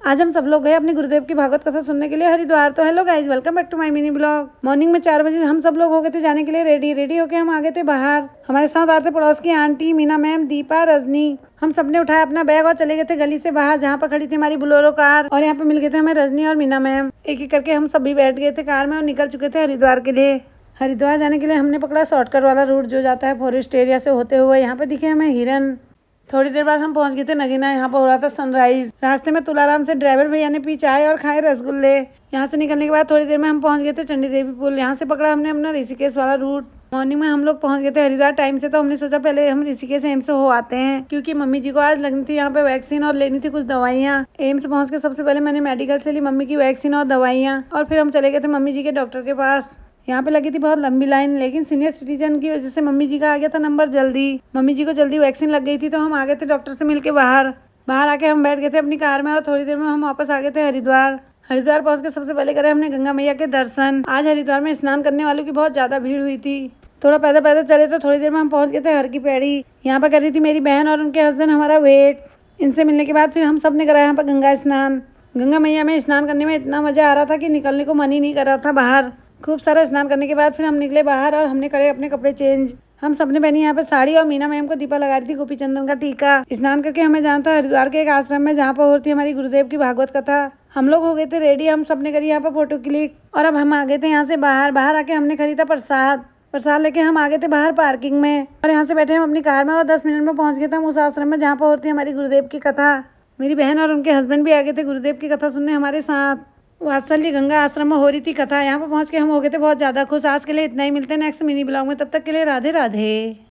आज हम सब लोग गए अपने गुरुदेव की भागवत कथा सुनने के लिए हरिद्वार। तो hello guys, welcome back to my mini blog. Morning में 4 बजे हम सब लोग हो गए थे जाने के लिए रेडी होके हम आ गए थे बाहर। हमारे साथ आते पड़ोस की आंटी, मीना मैम, दीपा, रजनी। हम सबने उठाया अपना बैग और चले गए थे गली से बाहर, जहाँ पर खड़ी थी हमारी बोलेरो कार। और यहाँ पे मिल गए थे हमें रजनी और मीना मैम। एक एक करके हम सभी बैठ गए थे कार में और निकल चुके थे हरिद्वार के लिए। हरिद्वार जाने के लिए हमने पकड़ा शॉर्टकट वाला रूट जो जाता है फॉरेस्ट एरिया से होते हुए। यहाँ पे दिखे हमें हिरन। थोड़ी देर बाद हम पहुंच गए थे नगीना। यहाँ पर हो रहा था सनराइज। रास्ते में तुलाराम से ड्राइवर भैया ने पी चाय और खाए रसगुल्ले। यहाँ से निकलने के बाद थोड़ी देर में हम पहुंच गए थे चंडी देवी पुल। यहाँ से पकड़ा हमने अपना ऋषिकेश वाला रूट। मॉर्निंग में हम लोग पहुंच गए थे हरिद्वार टाइम से। तो हमने सोचा पहले हम ऋषिकेश एम्स से हो आते हैं, क्योंकि मम्मी जी को आज लगनी थी यहाँ पे वैक्सीन और लेनी थी कुछ दवाइयाँ। एम्स पहुंच के सबसे पहले मैंने मेडिकल से ली मम्मी की वैक्सीन और दवाइयाँ, और फिर हम चले गए थे मम्मी जी के डॉक्टर के पास। यहाँ पे लगी थी बहुत लंबी लाइन, लेकिन सीनियर सिटीजन की वजह से मम्मी जी का आ गया था नंबर जल्दी। मम्मी जी को जल्दी वैक्सीन लग गई थी, तो हम आ गए थे डॉक्टर से मिलके बाहर आके हम बैठ गए थे अपनी कार में। और थोड़ी देर में हम वापस आ गए थे हरिद्वार पहुंच के सबसे पहले करे हमने गंगा मैया के दर्शन। आज हरिद्वार में स्नान करने वालों की बहुत ज्यादा भीड़ हुई थी। थोड़ा पैदल चले तो थोड़ी देर में हम पहुंच गए थे हर की पैड़ी। यहाँ पर कर रही थी मेरी बहन और उनके हस्बैंड हमारा वेट। इनसे मिलने के बाद फिर हम सब ने कराया यहाँ पर गंगा स्नान। गंगा मैया में स्नान करने में इतना मजा आ रहा था कि निकलने को मन ही नहीं कर रहा था बाहर। खूब सारा स्नान करने के बाद फिर हम निकले बाहर और हमने करे अपने कपड़े चेंज। हम सबने पहनी यहाँ पे साड़ी, और मीना मैम को दीपा लगा रही थी गोपी चंदन का टीका। स्नान करके हमें जाना था हरिद्वार के एक आश्रम में, जहाँ पर होती हमारी गुरुदेव की भागवत कथा। हम लोग हो गए थे रेडी। हम सबने करी यहाँ पर फोटो क्लिक, और अब हम आ गए थे यहाँ से बाहर आके हमने खरीदा प्रसाद लेके हम आ गए थे बाहर पार्किंग में। और यहाँ से बैठे हम अपनी कार में और 10 मिनट में पहुंच गए थे हम उस आश्रम में जहाँ पर होती है हमारी गुरुदेव की कथा। मेरी बहन और उनके हस्बैंड भी आ गए थे गुरुदेव की कथा सुनने हमारे साथ। वात्सल्य गंगा आश्रम में हो रही थी कथा। यहाँ पर पहुंच के हम हो गए थे बहुत ज़्यादा खुश। आज के लिए इतना ही, मिलते हैं नेक्स्ट मिनी ब्लॉग में। तब तक के लिए राधे राधे।